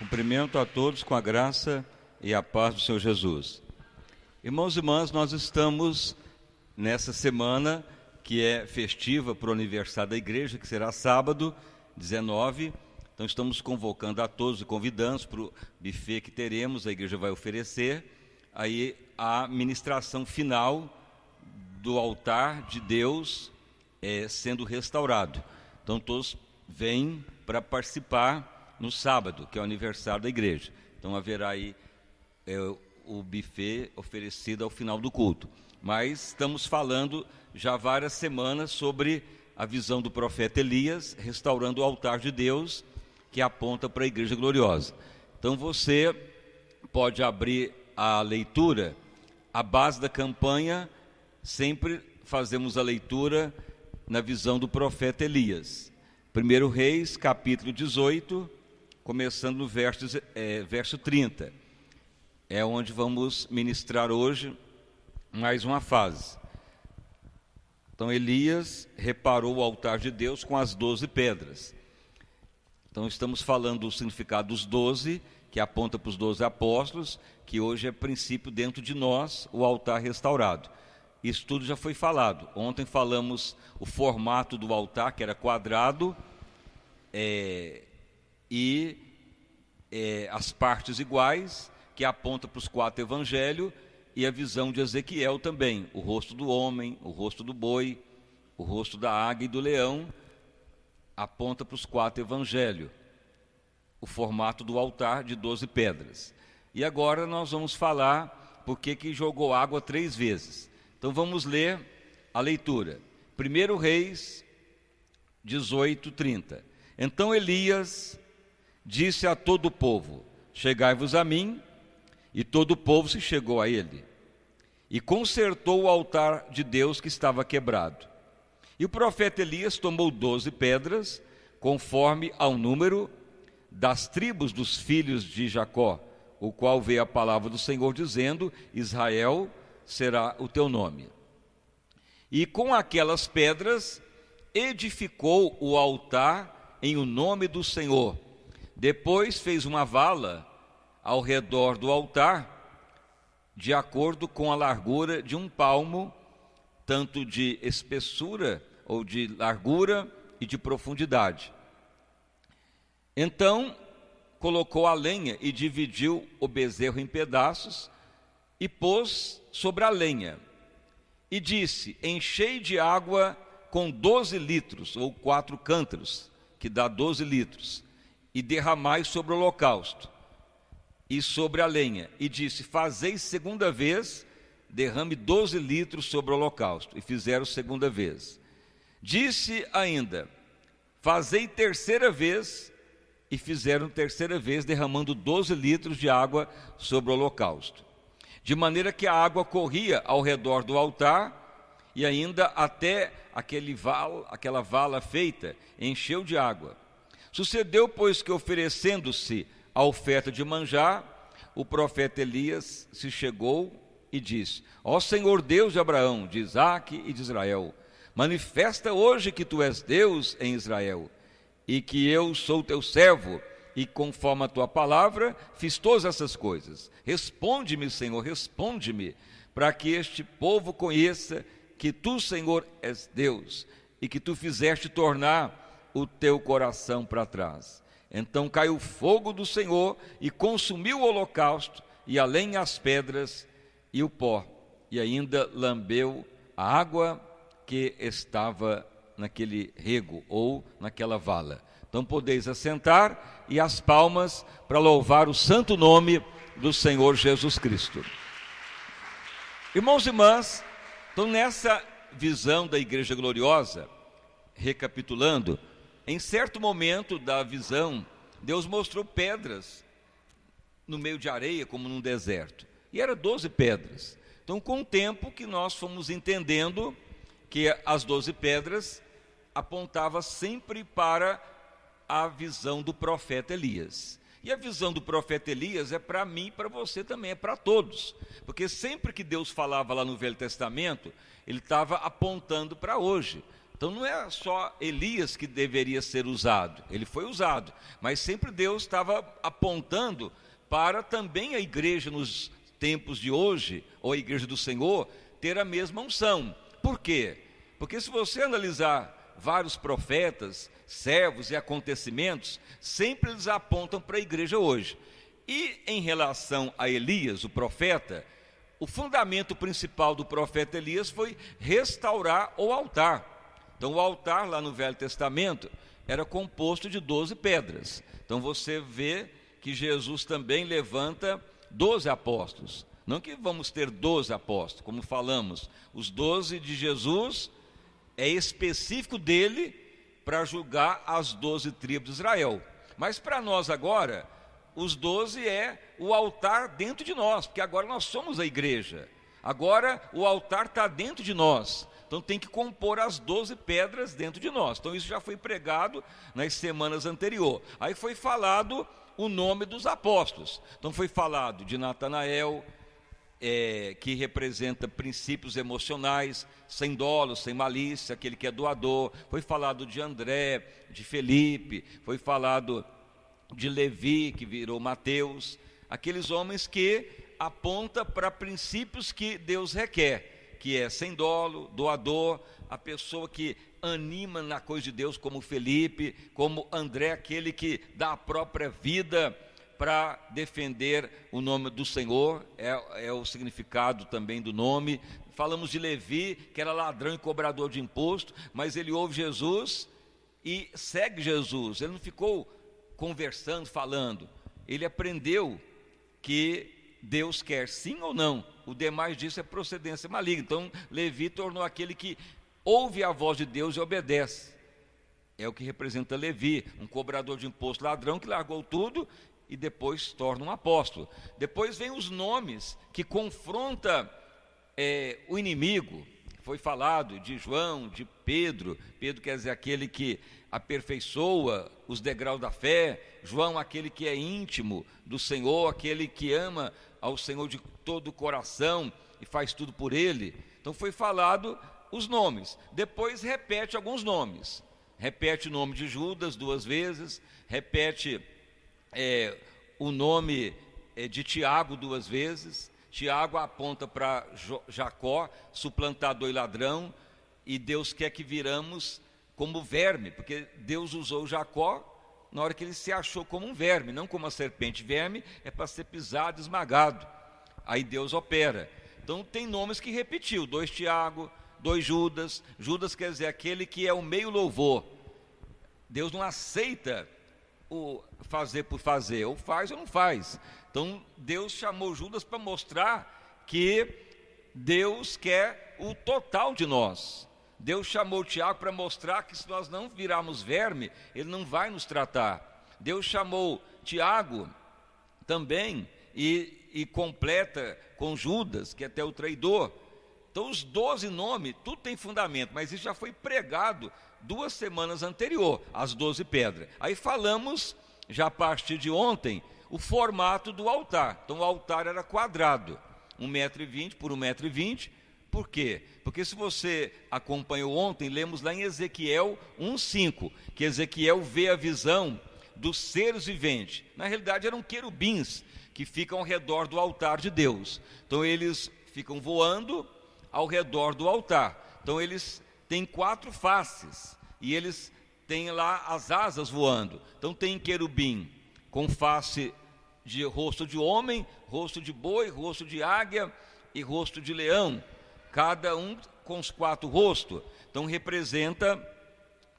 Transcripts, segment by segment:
Cumprimento a todos com a graça e a paz do Senhor Jesus. Irmãos e irmãs, nós estamos nessa semana que é festiva para o aniversário da igreja, que será sábado 19. Então estamos convocando a todos e convidando para o buffet que teremos, a igreja vai oferecer aí a ministração final do altar de Deus sendo restaurado. Então todos vêm para participar no sábado, que é o aniversário da igreja. Então haverá aí o buffet oferecido ao final do culto. Mas estamos falando já há várias semanas sobre a visão do profeta Elias, restaurando o altar de Deus, que aponta para a igreja gloriosa. Então você pode abrir a leitura. A base da campanha, sempre fazemos a leitura na visão do profeta Elias. 1 Reis, capítulo 18, começando no verso 30. É onde vamos ministrar hoje mais uma fase. Então Elias reparou o altar de Deus com as 12 pedras. Então estamos falando do significado dos 12, que aponta para os 12 apóstolos, que hoje é princípio dentro de nós, o altar restaurado. Isso tudo já foi falado. Ontem falamos o formato do altar, que era quadrado, e as partes iguais, que aponta para os 4 evangelhos, e a visão de Ezequiel também, o rosto do homem, o rosto do boi, o rosto da águia e do leão, aponta para os 4 evangelhos, o formato do altar de 12 pedras. E agora nós vamos falar por que jogou água 3 vezes. Então vamos ler a leitura. 1 Reis 18, 30. Então Elias disse a todo o povo: chegai-vos a mim. E todo o povo se chegou a ele, e consertou o altar de Deus que estava quebrado. E o profeta Elias tomou 12 pedras, conforme ao número das tribos dos filhos de Jacó, o qual veio a palavra do Senhor dizendo: Israel será o teu nome. E com aquelas pedras edificou o altar em o nome do Senhor. Depois fez uma vala ao redor do altar, de acordo com a largura de 1 palmo, tanto de espessura ou de largura e de profundidade. Então colocou a lenha e dividiu o bezerro em pedaços e pôs sobre a lenha. E disse: enchei de água com 12 litros, ou 4 cântaros, que dá 12 litros, e derramai sobre o holocausto e sobre a lenha. E disse: fazei segunda vez, derrame 12 litros sobre o holocausto. E fizeram segunda vez. Disse ainda: fazei terceira vez, e fizeram terceira vez, derramando 12 litros de água sobre o holocausto. De maneira que a água corria ao redor do altar, e ainda até aquela vala feita encheu de água. Sucedeu, pois, que oferecendo-se a oferta de manjar, o profeta Elias se chegou e disse: ó Senhor Deus de Abraão, de Isaque e de Israel, manifesta hoje que tu és Deus em Israel, e que eu sou teu servo, e conforme a tua palavra fiz todas essas coisas. Responde-me, Senhor, responde-me, para que este povo conheça que tu, Senhor, és Deus, e que tu fizeste tornar o teu coração para trás. Então caiu fogo do Senhor e consumiu o holocausto, e a lenha, as pedras e o pó, e ainda lambeu a água que estava naquele rego ou naquela vala. Então podeis assentar, e as palmas para louvar o santo nome do Senhor Jesus Cristo. Irmãos e irmãs, então nessa visão da igreja gloriosa, recapitulando, em certo momento da visão, Deus mostrou pedras no meio de areia, como num deserto. E eram 12 pedras. Então, com o tempo que nós fomos entendendo que as 12 pedras apontavam sempre para a visão do profeta Elias. E a visão do profeta Elias é para mim e para você também, é para todos. Porque sempre que Deus falava lá no Velho Testamento, Ele estava apontando para hoje. Então não é só Elias que deveria ser usado, ele foi usado, mas sempre Deus estava apontando para também a igreja nos tempos de hoje, ou a igreja do Senhor, ter a mesma unção. Por quê? Porque se você analisar vários profetas, servos e acontecimentos, sempre eles apontam para a igreja hoje. E em relação a Elias, o profeta, o fundamento principal do profeta Elias foi restaurar o altar. Então o altar lá no Velho Testamento era composto de 12 pedras. Então você vê que Jesus também levanta 12 apóstolos. Não que vamos ter 12 apóstolos, como falamos, os 12 de Jesus é específico dele para julgar as 12 tribos de Israel. Mas para nós agora, os 12 é o altar dentro de nós, porque agora nós somos a igreja. Agora o altar está dentro de nós. Então tem que compor as 12 pedras dentro de nós. Então isso já foi pregado nas semanas anteriores. Aí foi falado o nome dos apóstolos. Então foi falado de Natanael, que representa princípios emocionais, sem dolo, sem malícia, aquele que é doador. Foi falado de André, de Felipe, foi falado de Levi, que virou Mateus. Aqueles homens que apontam para princípios que Deus requer, que é sem dolo, doador, a pessoa que anima na coisa de Deus, como Felipe, como André, aquele que dá a própria vida para defender o nome do Senhor, é o significado também do nome. Falamos de Levi, que era ladrão e cobrador de imposto, mas ele ouve Jesus e segue Jesus. Ele não ficou conversando, falando, ele aprendeu que Deus quer sim ou não. O demais disso é procedência maligna. Então Levi tornou aquele que ouve a voz de Deus e obedece. É o que representa Levi, um cobrador de imposto, ladrão que largou tudo e depois torna um apóstolo. Depois vem os nomes que confronta o inimigo. Foi falado de João, de Pedro. Pedro quer dizer aquele que aperfeiçoa os degraus da fé. João, aquele que é íntimo do Senhor, aquele que ama ao Senhor de todo o coração e faz tudo por ele. Então foi falado os nomes. Depois repete alguns nomes. Repete o nome de Judas 2 vezes, repete o nome de Tiago 2 vezes. Tiago aponta para Jacó, suplantador e ladrão, e Deus quer que viramos como verme, porque Deus usou Jacó na hora que ele se achou como um verme, não como uma serpente. Verme é para ser pisado, esmagado. Aí Deus opera. Então tem nomes que repetiu, 2 Tiago, 2 Judas. Judas quer dizer aquele que é o meio louvor. Deus não aceita o fazer por fazer, ou faz ou não faz. Então Deus chamou Judas para mostrar que Deus quer o total de nós. Deus chamou Tiago para mostrar que se nós não virarmos verme, ele não vai nos tratar. Deus chamou Tiago também e completa com Judas, que é até o traidor. Então os 12 nomes, tudo tem fundamento, mas isso já foi pregado 2 semanas anterior, as 12 pedras. Aí falamos, já a partir de ontem, o formato do altar. Então o altar era quadrado, 1,20 m por 1,20 m. Por quê? Porque se você acompanhou ontem, lemos lá em Ezequiel 1,5, que Ezequiel vê a visão dos seres viventes. Na realidade eram querubins que ficam ao redor do altar de Deus. Então eles ficam voando ao redor do altar. Então eles têm 4 faces e eles têm lá as asas voando. Então tem querubim com face de rosto de homem, rosto de boi, rosto de águia e rosto de leão. Cada um com os 4 rostos. Então representa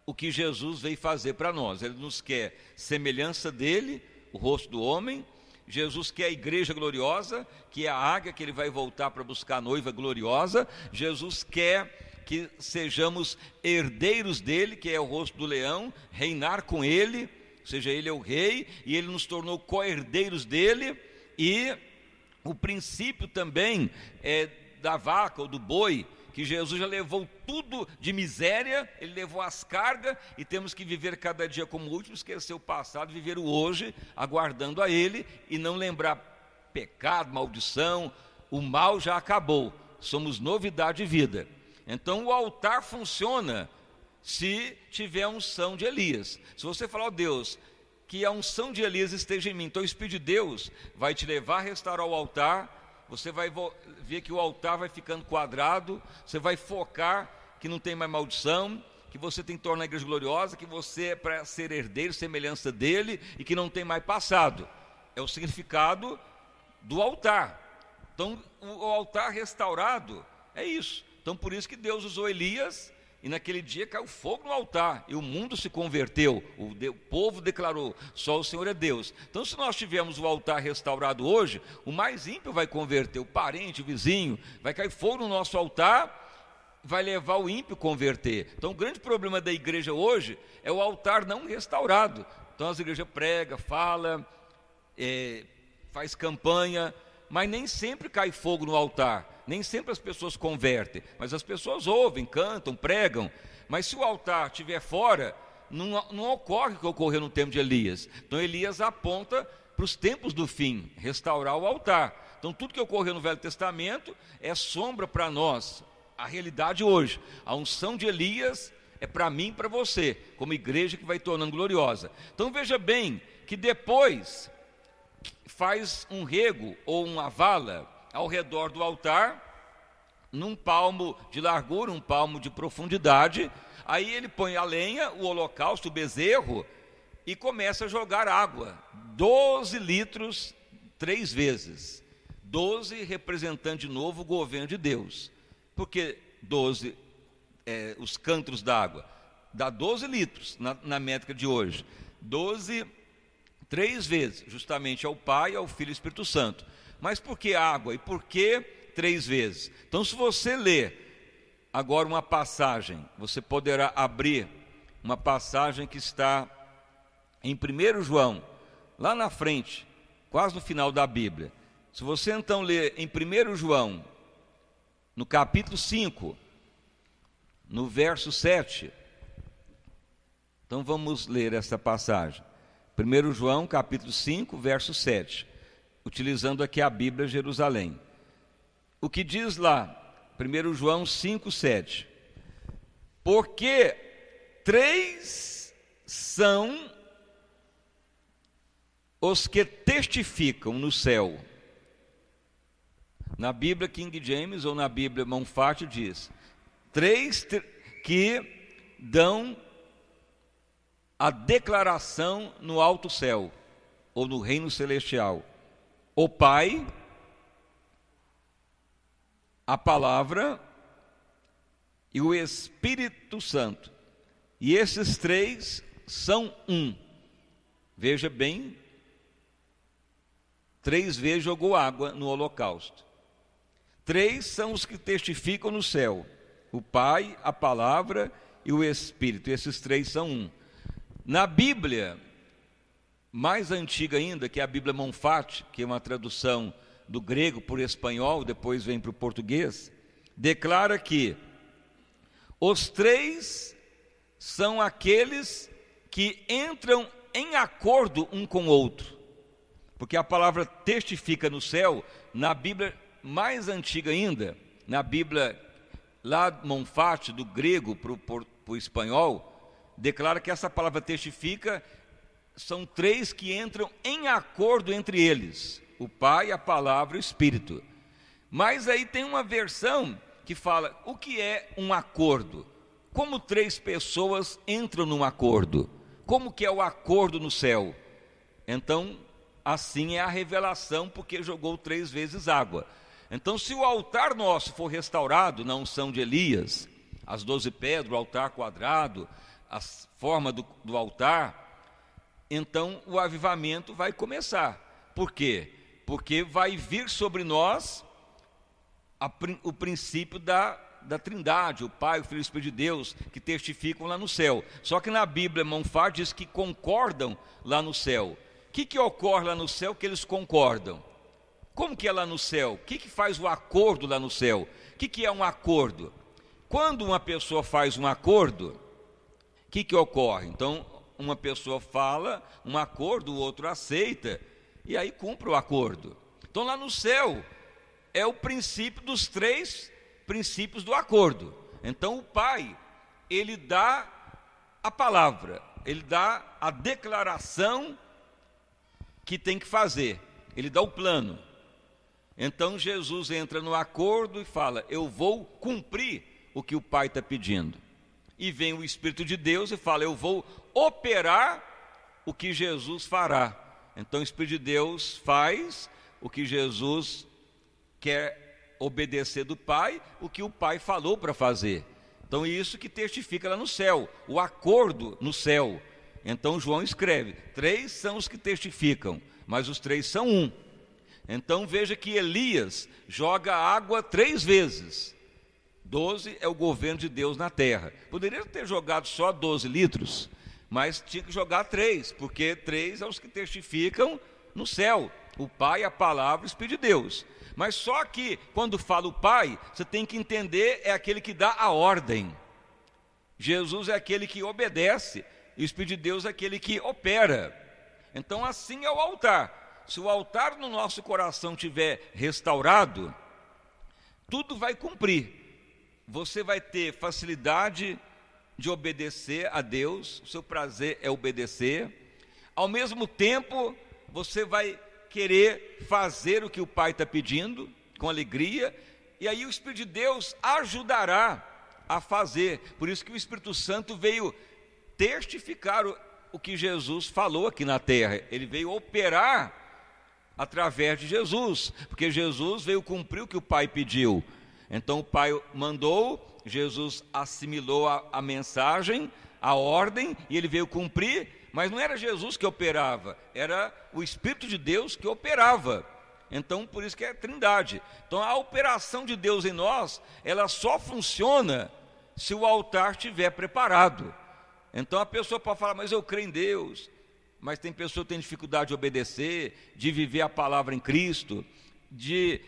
o que Jesus veio fazer para nós. Ele nos quer semelhança dele, o rosto do homem. Jesus quer a igreja gloriosa, que é a águia que ele vai voltar para buscar a noiva gloriosa. Jesus quer que sejamos herdeiros dele, que é o rosto do leão, reinar com ele, ou seja, ele é o rei, e ele nos tornou co-herdeiros dele. E o princípio também da vaca ou do boi, que Jesus já levou tudo de miséria, ele levou as cargas, e temos que viver cada dia como o último, esquecer o passado, viver o hoje, aguardando a ele, e não lembrar pecado, maldição. O mal já acabou, somos novidade de vida. Então o altar funciona se tiver a unção de Elias. Se você falar, ó Deus, que a unção de Elias esteja em mim, então o Espírito de Deus vai te levar a restaurar o altar, você vai ver que o altar vai ficando quadrado, você vai focar que não tem mais maldição, que você tem que tornar a igreja gloriosa, que você é para ser herdeiro, semelhança dele, e que não tem mais passado. É o significado do altar. Então, o altar restaurado é isso. Então, por isso que Deus usou Elias, e naquele dia caiu fogo no altar, e o mundo se converteu, o povo declarou, só o Senhor é Deus. Então, se nós tivermos o altar restaurado hoje, o mais ímpio vai converter, o parente, o vizinho, vai cair fogo no nosso altar, vai levar o ímpio a converter. Então, o grande problema da igreja hoje é o altar não restaurado. Então, as igrejas pregam, falam, faz campanha, mas nem sempre cai fogo no altar. Nem sempre as pessoas convertem, mas as pessoas ouvem, cantam, pregam. Mas se o altar estiver fora, não ocorre o que ocorreu no tempo de Elias. Então Elias aponta para os tempos do fim, restaurar o altar. Então tudo que ocorreu no Velho Testamento é sombra para nós, a realidade hoje. A unção de Elias é para mim e para você, como igreja que vai tornando gloriosa. Então veja bem que depois faz um rego ou uma vala ao redor do altar, num palmo de largura, um palmo de profundidade. Aí ele põe a lenha, o holocausto, o bezerro, e começa a jogar água, 12 litros 3 vezes. 12 representando de novo o governo de Deus. Porque 12, os cântaro d'água, dá 12 litros na métrica de hoje. 12, 3 vezes, justamente ao Pai, ao Filho e ao Espírito Santo. Mas por que água? E por que 3 vezes? Então, se você ler agora uma passagem, você poderá abrir uma passagem que está em 1 João, lá na frente, quase no final da Bíblia. Se você então ler em 1 João, no capítulo 5, no verso 7, então vamos ler essa passagem. 1 João, capítulo 5, verso 7. Utilizando aqui a Bíblia Jerusalém. O que diz lá, 1 João 5, 7. Porque 3 são os que testificam no céu. Na Bíblia King James ou na Bíblia Monfort diz, 3 que dão a declaração no alto céu, ou no reino celestial. O Pai, a Palavra e o Espírito Santo. E esses 3 são um. Veja bem, 3 vezes jogou água no holocausto. 3 são os que testificam no céu: o Pai, a Palavra e o Espírito. Esses 3 são um. Na Bíblia mais antiga ainda, que é a Bíblia Monfort, que é uma tradução do grego por espanhol, depois vem para o português, declara que os 3 são aqueles que entram em acordo um com o outro. Porque a palavra testifica no céu, na Bíblia mais antiga ainda, na Bíblia lá Monfort, do grego para o espanhol, declara que essa palavra testifica são 3 que entram em acordo entre eles: o Pai, a Palavra e o Espírito. Mas aí tem uma versão que fala, o que é um acordo? Como 3 pessoas entram num acordo? Como que é o acordo no céu? Então, assim é a revelação, porque jogou 3 vezes água. Então, se o altar nosso for restaurado na unção de Elias, as 12 pedras, o altar quadrado, a forma do altar, então o avivamento vai começar. Por quê? Porque vai vir sobre nós o princípio da Trindade, o Pai, o Filho e o Espírito de Deus, que testificam lá no céu. Só que na Bíblia Monfort diz que concordam lá no céu. O que ocorre lá no céu que eles concordam? Como que é lá no céu? O que faz o acordo lá no céu? O que é um acordo? Quando uma pessoa faz um acordo, o que ocorre? Então, uma pessoa fala um acordo, o outro aceita, e aí cumpre o acordo. Então lá no céu é o princípio dos 3 princípios do acordo. Então o Pai ele dá a palavra, ele dá a declaração que tem que fazer, ele dá o plano. Então Jesus entra no acordo e fala: eu vou cumprir o que o Pai está pedindo. E vem o Espírito de Deus e fala: eu vou operar o que Jesus fará. Então o Espírito de Deus faz o que Jesus quer obedecer do Pai, o que o Pai falou para fazer. Então isso que testifica lá no céu, o acordo no céu. Então João escreve: 3 são os que testificam, mas os 3 são um. Então veja que Elias joga água 3 vezes. 12 é o governo de Deus na terra. Poderia ter jogado só 12 litros, mas tinha que jogar 3, porque 3 é os que testificam no céu: o Pai, a palavra e o Espírito de Deus. Mas só que quando fala o Pai, você tem que entender, é aquele que dá a ordem. Jesus é aquele que obedece, e o Espírito de Deus é aquele que opera. Então assim é o altar. Se o altar no nosso coração estiver restaurado, tudo vai cumprir. Você vai ter facilidade de obedecer a Deus, o seu prazer é obedecer. Ao mesmo tempo, você vai querer fazer o que o Pai está pedindo, com alegria, e aí o Espírito de Deus ajudará a fazer. Por isso que o Espírito Santo veio testificar o que Jesus falou aqui na terra. Ele veio operar através de Jesus, porque Jesus veio cumprir o que o Pai pediu. Então o Pai mandou, Jesus assimilou a mensagem, a ordem, e ele veio cumprir, mas não era Jesus que operava, era o Espírito de Deus que operava. Então por isso que é Trindade. Então a operação de Deus em nós, ela só funciona se o altar estiver preparado. Então a pessoa pode falar: mas eu creio em Deus. Mas tem pessoa que tem dificuldade de obedecer, de viver a palavra em Cristo, de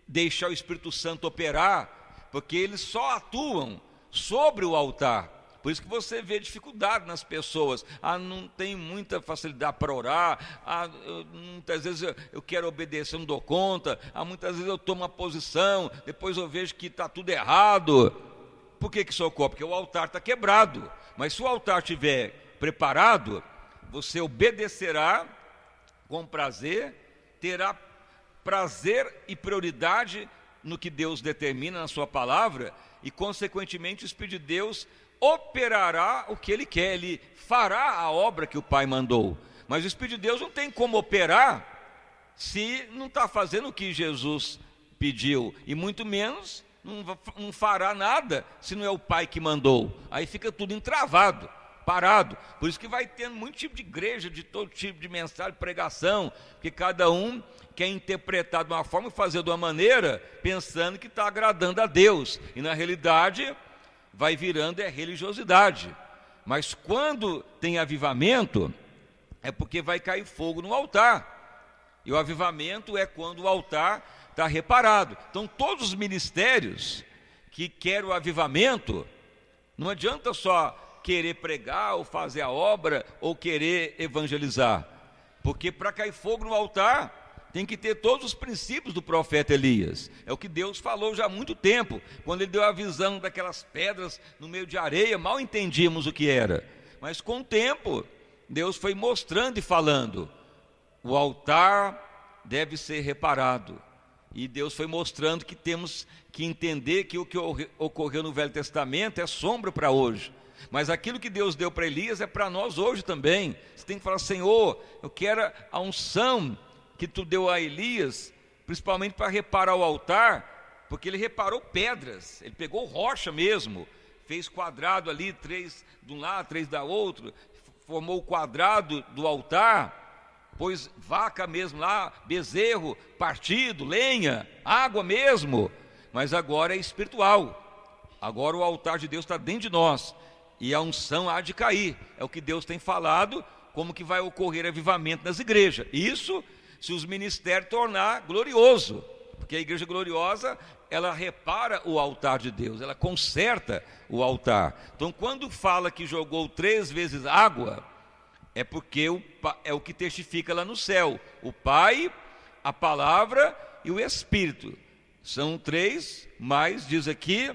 deixar o Espírito Santo operar, porque eles só atuam sobre o altar. Por isso que você vê dificuldade nas pessoas. Não tem muita facilidade para orar. Muitas vezes eu quero obedecer, não dou conta. Muitas vezes eu tomo uma posição, depois eu vejo que está tudo errado. Por que isso ocorre? Porque o altar está quebrado. Mas se o altar estiver preparado, você obedecerá com prazer, terá prazer e prioridade no que Deus determina na sua palavra, e consequentemente o Espírito de Deus operará o que Ele quer, Ele fará a obra que o Pai mandou. Mas o Espírito de Deus não tem como operar se não está fazendo o que Jesus pediu, e muito menos não fará nada se não é o Pai que mandou. Aí fica tudo entravado, parado. Por isso que vai tendo muito tipo de igreja, de todo tipo de mensagem, pregação, porque cada um quer interpretar de uma forma e fazer de uma maneira, pensando que está agradando a Deus, e na realidade vai virando religiosidade. Mas quando tem avivamento, é porque vai cair fogo no altar, e o avivamento é quando o altar está reparado. Então todos os ministérios que querem o avivamento, não adianta só querer pregar ou fazer a obra ou querer evangelizar, porque para cair fogo no altar tem que ter todos os princípios do profeta Elias. É o que Deus falou já há muito tempo. Quando ele deu a visão daquelas pedras no meio de areia, mal entendíamos o que era, mas com o tempo Deus foi mostrando e falando: o altar deve ser reparado. E Deus foi mostrando que temos que entender que o que ocorreu no Velho Testamento é sombra para hoje, mas aquilo que Deus deu para Elias é para nós hoje também. Você tem que falar: Senhor, eu quero a unção que tu deu a Elias, principalmente para reparar o altar, porque ele reparou pedras, ele pegou rocha mesmo, fez quadrado ali, 3 de um lado, 3 da outro, formou o quadrado do altar, pôs vaca mesmo lá, bezerro, partido, lenha, água mesmo. Mas agora é espiritual, agora o altar de Deus está dentro de nós, e a unção há de cair. É o que Deus tem falado, como que vai ocorrer avivamento nas igrejas. Isso se os ministérios tornar glorioso, porque a igreja gloriosa, ela repara o altar de Deus, ela conserta o altar. Então quando fala que jogou 3 vezes água, é porque é o que testifica lá no céu: o Pai, a palavra e o Espírito. São 3, mas diz aqui,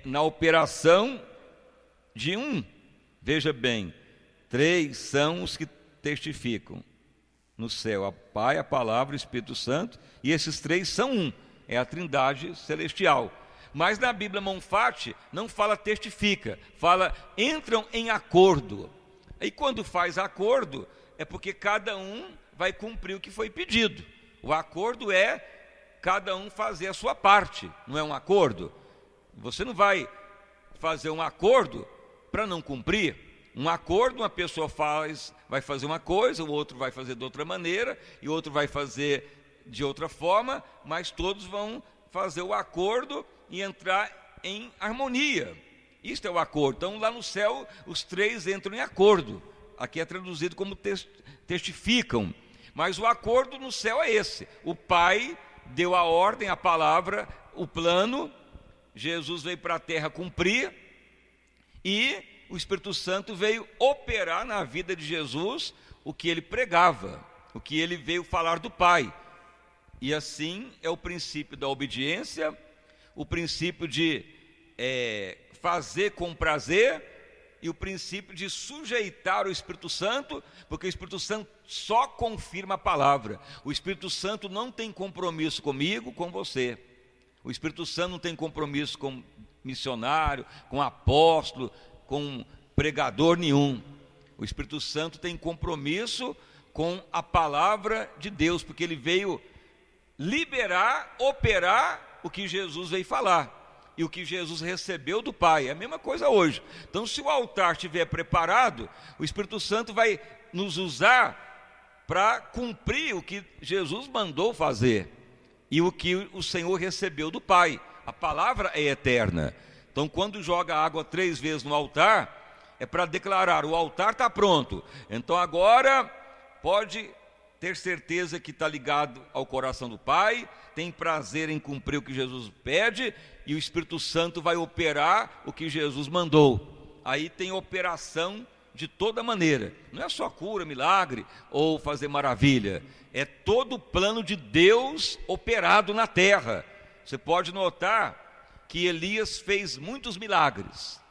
na operação de um. Veja bem, 3 são os que testificam no céu: a Pai, a Palavra e o Espírito Santo, e esses 3 são um, é a Trindade celestial. Mas na Bíblia Monfate não fala testifica, fala entram em acordo. E quando faz acordo, é porque cada um vai cumprir o que foi pedido. O acordo é cada um fazer a sua parte, não é um acordo? Você não vai fazer um acordo para não cumprir. Um acordo, uma pessoa vai fazer uma coisa, o outro vai fazer de outra maneira, e o outro vai fazer de outra forma, mas todos vão fazer o acordo e entrar em harmonia. Isto é o acordo. Então lá no céu os 3 entram em acordo. Aqui é traduzido como testificam. Mas o acordo no céu é esse: o Pai deu a ordem, a palavra, o plano, Jesus veio para a terra cumprir, e o Espírito Santo veio operar na vida de Jesus o que ele pregava, o que ele veio falar do Pai. E assim é o princípio da obediência, o princípio de fazer com prazer, e o princípio de sujeitar o Espírito Santo, porque o Espírito Santo só confirma a palavra. O Espírito Santo não tem compromisso comigo, com você. O Espírito Santo não tem compromisso com missionário, com apóstolo, com pregador nenhum. O Espírito Santo tem compromisso com a palavra de Deus, porque ele veio liberar, operar o que Jesus veio falar e o que Jesus recebeu do Pai. É a mesma coisa hoje. Então, se o altar estiver preparado, o Espírito Santo vai nos usar para cumprir o que Jesus mandou fazer e o que o Senhor recebeu do Pai. A palavra é eterna. Então, quando joga água 3 vezes no altar, é para declarar: o altar está pronto. Então agora pode ter certeza que está ligado ao coração do Pai, tem prazer em cumprir o que Jesus pede, e o Espírito Santo vai operar o que Jesus mandou. Aí tem operação de toda maneira. Não é só cura, milagre ou fazer maravilha. É todo o plano de Deus operado na terra. Você pode notar que Elias fez muitos milagres,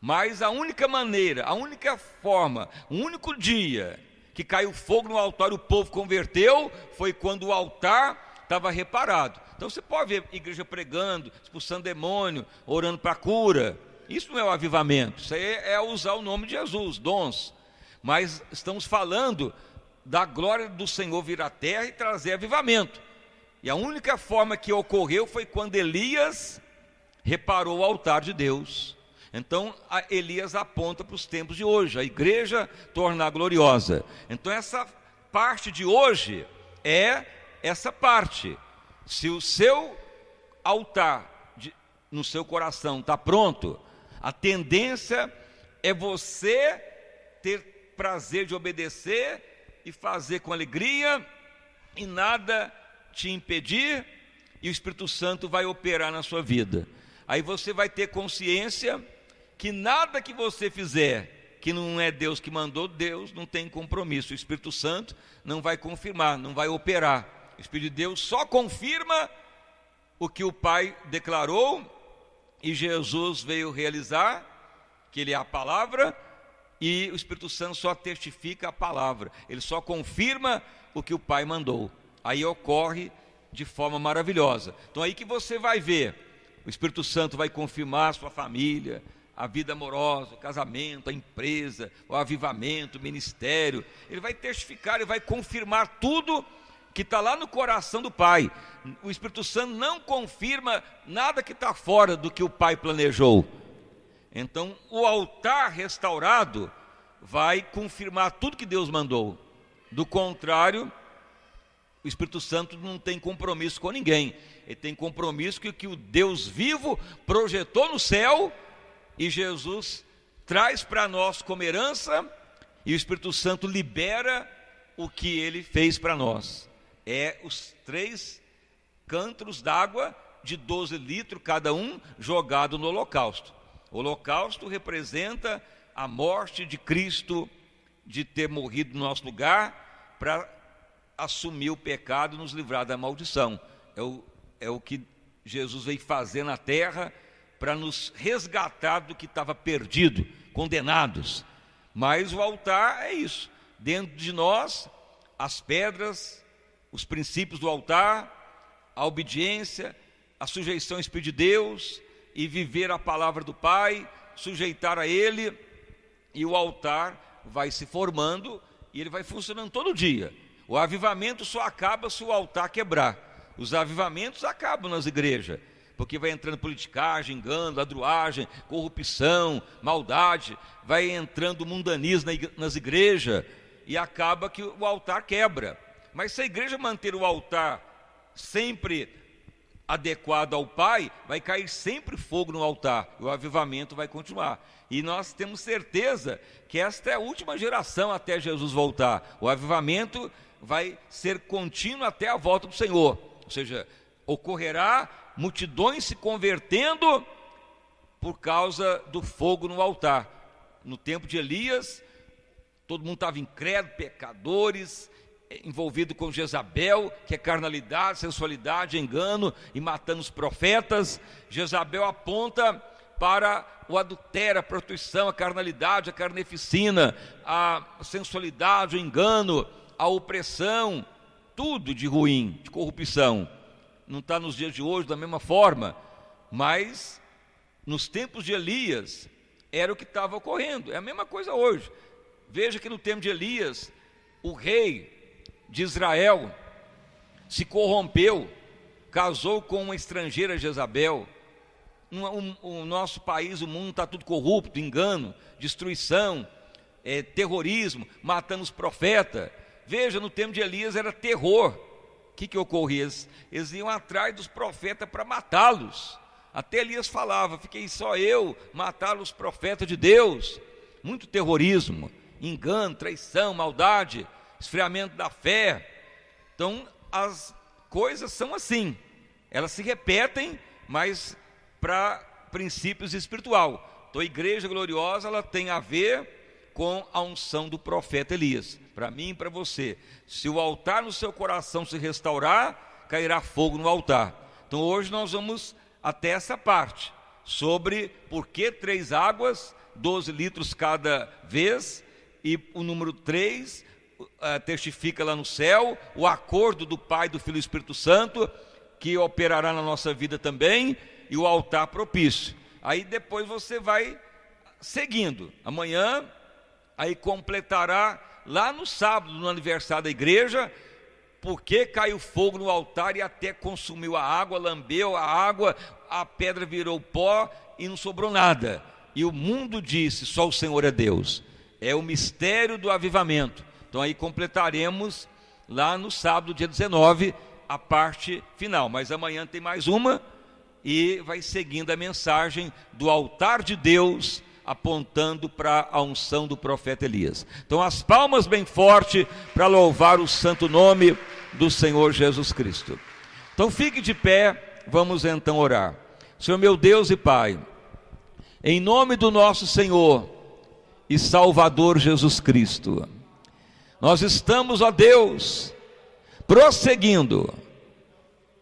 mas a única maneira, a única forma, o único dia que caiu fogo no altar e o povo converteu foi quando o altar estava reparado. Então você pode ver igreja pregando, expulsando demônio, orando para cura. Isso não é o avivamento, isso aí é usar o nome de Jesus, dons. Mas estamos falando da glória do Senhor vir à terra e trazer avivamento. E a única forma que ocorreu foi quando Elias reparou o altar de Deus. Então Elias aponta para os tempos de hoje, a igreja tornar gloriosa. Então essa parte de hoje é essa parte. Se o seu altar no seu coração está pronto, a tendência é você ter prazer de obedecer e fazer com alegria, e nada te impedir, e o Espírito Santo vai operar na sua vida. Aí você vai ter consciência que nada que você fizer que não é Deus que mandou, Deus não tem compromisso. O Espírito Santo não vai confirmar, não vai operar. O Espírito de Deus só confirma o que o Pai declarou e Jesus veio realizar, que Ele é a palavra, e o Espírito Santo só testifica a palavra. Ele só confirma o que o Pai mandou. Aí ocorre de forma maravilhosa. Então aí que você vai ver, o Espírito Santo vai confirmar a sua família, a vida amorosa, o casamento, a empresa, o avivamento, o ministério. Ele vai testificar, ele vai confirmar tudo que está lá no coração do Pai. O Espírito Santo não confirma nada que está fora do que o Pai planejou. Então o altar restaurado vai confirmar tudo que Deus mandou. Do contrário, o Espírito Santo não tem compromisso com ninguém. Ele tem compromisso com o que o Deus vivo projetou no céu, e Jesus traz para nós como herança, e o Espírito Santo libera o que Ele fez para nós. É os 3 cântaro d'água de 12 litros cada um, jogado no holocausto. O holocausto representa a morte de Cristo, de ter morrido no nosso lugar, para assumir o pecado e nos livrar da maldição. É o que Jesus veio fazer na terra para nos resgatar do que estava perdido, condenados. Mas o altar é isso, dentro de nós, as pedras, os princípios do altar, a obediência, a sujeição ao Espírito de Deus, e viver a palavra do Pai, sujeitar a Ele, e o altar vai se formando, e ele vai funcionando todo dia. O avivamento só acaba se o altar quebrar. Os avivamentos acabam nas igrejas, porque vai entrando politicagem, engano, ladruagem, corrupção, maldade, vai entrando mundanismo nas igrejas, e acaba que o altar quebra. Mas se a igreja manter o altar sempre adequado ao Pai, vai cair sempre fogo no altar, e o avivamento vai continuar. E nós temos certeza que esta é a última geração até Jesus voltar. O avivamento vai ser contínuo até a volta do Senhor, ou seja, ocorrerá multidões se convertendo por causa do fogo no altar. No tempo de Elias, todo mundo estava incrédulo, pecadores, envolvido com Jezabel, que é carnalidade, sensualidade, engano, e matando os profetas. Jezabel aponta para o adultério, a prostituição, a carnalidade, a carneficina, a sensualidade, o engano, a opressão, tudo de ruim, de corrupção. Não está nos dias de hoje da mesma forma, mas nos tempos de Elias era o que estava ocorrendo. É a mesma coisa hoje. Veja que no tempo de Elias, o rei de Israel se corrompeu, casou com uma estrangeira, Jezabel. O nosso país, o mundo está tudo corrupto, engano, destruição, terrorismo, matando os profetas. Veja, no tempo de Elias era terror. O que ocorria? Eles iam atrás dos profetas para matá-los. Até Elias falava: fiquei só eu, mataram os profetas de Deus. Muito terrorismo, engano, traição, maldade, esfriamento da fé. Então as coisas são assim, elas se repetem, mas para princípios espiritual. Então a igreja gloriosa, ela tem a ver com a unção do profeta Elias. Para mim e para você, se o altar no seu coração se restaurar, cairá fogo no altar. Então hoje nós vamos até essa parte, sobre por que 3 águas, 12 litros cada vez, e o número 3 testifica lá no céu o acordo do Pai, do Filho e do Espírito Santo, que operará na nossa vida também, e o altar propício. Aí depois você vai seguindo. Amanhã, aí completará lá no sábado, no aniversário da igreja, porque caiu fogo no altar e até consumiu a água, lambeu a água, a pedra virou pó e não sobrou nada. E o mundo disse: só o Senhor é Deus. É o mistério do avivamento. Então aí completaremos lá no sábado, dia 19, a parte final. Mas amanhã tem mais uma, e vai seguindo a mensagem do altar de Deus, apontando para a unção do profeta Elias. Então as palmas bem forte para louvar o santo nome do Senhor Jesus Cristo. Então fique de pé, vamos então orar. Senhor meu Deus e Pai, em nome do nosso Senhor e Salvador Jesus Cristo, nós estamos, ó Deus, prosseguindo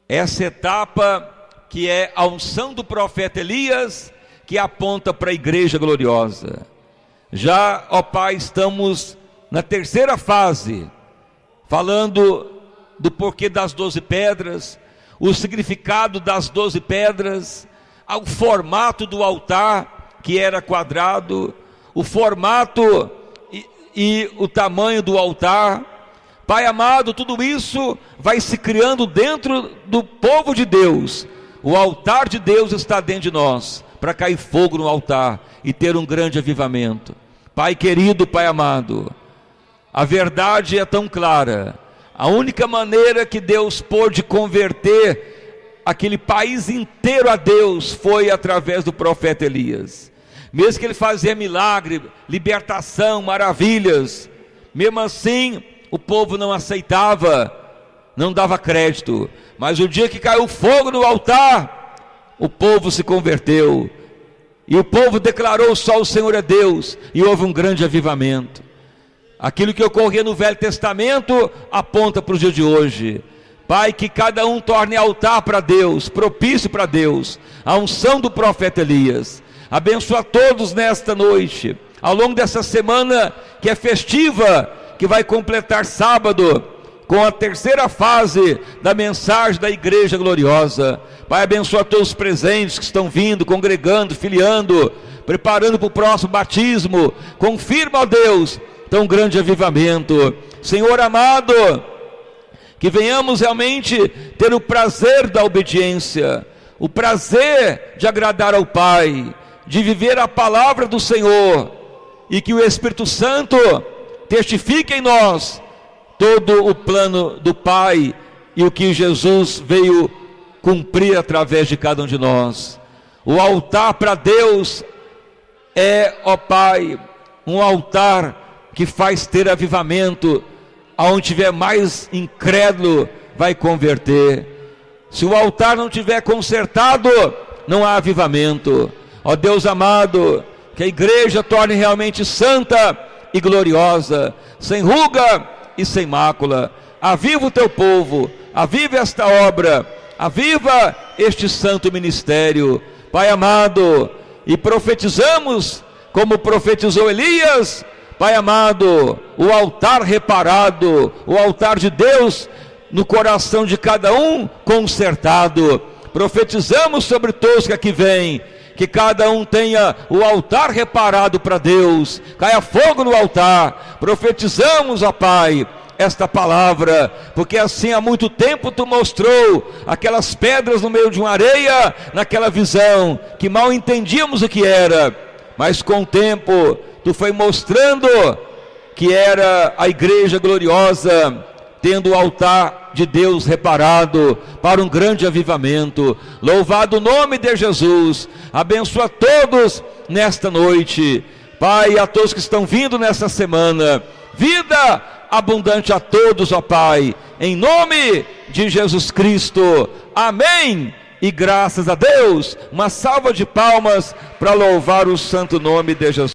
essa etapa que é a unção do profeta Elias, que aponta para a igreja gloriosa. Já, ó Pai, estamos na terceira fase, falando do porquê das 12 pedras, o significado das 12 pedras, o formato do altar, que era quadrado, o formato e o tamanho do altar. Pai amado, tudo isso vai se criando dentro do povo de Deus. O altar de Deus está dentro de nós, para cair fogo no altar e ter um grande avivamento. Pai querido, Pai amado, a verdade é tão clara. A única maneira que Deus pôde converter aquele país inteiro a Deus foi através do profeta Elias. Mesmo que ele fazia milagre, libertação, maravilhas, mesmo assim o povo não aceitava, não dava crédito. Mas o dia que caiu fogo no altar, o povo se converteu, e o povo declarou: só o Senhor é Deus, e houve um grande avivamento. Aquilo que ocorria no Velho Testamento aponta para o dia de hoje. Pai, que cada um torne altar para Deus, propício para Deus, a unção do profeta Elias. Abençoa todos nesta noite, ao longo dessa semana que é festiva, que vai completar sábado, com a terceira fase da mensagem da Igreja Gloriosa. Pai, abençoa todos os presentes que estão vindo, congregando, filiando, preparando para o próximo batismo. Confirma, ó Deus, tão grande avivamento. Senhor amado, que venhamos realmente ter o prazer da obediência, o prazer de agradar ao Pai, de viver a palavra do Senhor, e que o Espírito Santo testifique em nós todo o plano do Pai e o que Jesus veio cumprir através de cada um de nós. O altar para Deus é, ó Pai, um altar que faz ter avivamento. Aonde tiver mais incrédulo, vai converter. Se o altar não tiver consertado, não há avivamento. Ó Deus amado, que a igreja torne realmente santa e gloriosa, sem ruga e sem mácula. Aviva o teu povo, aviva esta obra, aviva este santo ministério, Pai amado, e profetizamos como profetizou Elias. Pai amado, o altar reparado, o altar de Deus no coração de cada um consertado. Profetizamos sobre todos que aqui vêm, que cada um tenha o altar reparado para Deus, caia fogo no altar. Profetizamos, ó Pai, esta palavra, porque assim há muito tempo tu mostrou aquelas pedras no meio de uma areia, naquela visão, que mal entendíamos o que era, mas com o tempo tu foi mostrando que era a igreja gloriosa, tendo o altar de Deus reparado para um grande avivamento. Louvado o nome de Jesus. Abençoa todos nesta noite, Pai, a todos que estão vindo nesta semana. Vida abundante a todos, ó Pai, em nome de Jesus Cristo. Amém. E graças a Deus. Uma salva de palmas para louvar o santo nome de Jesus.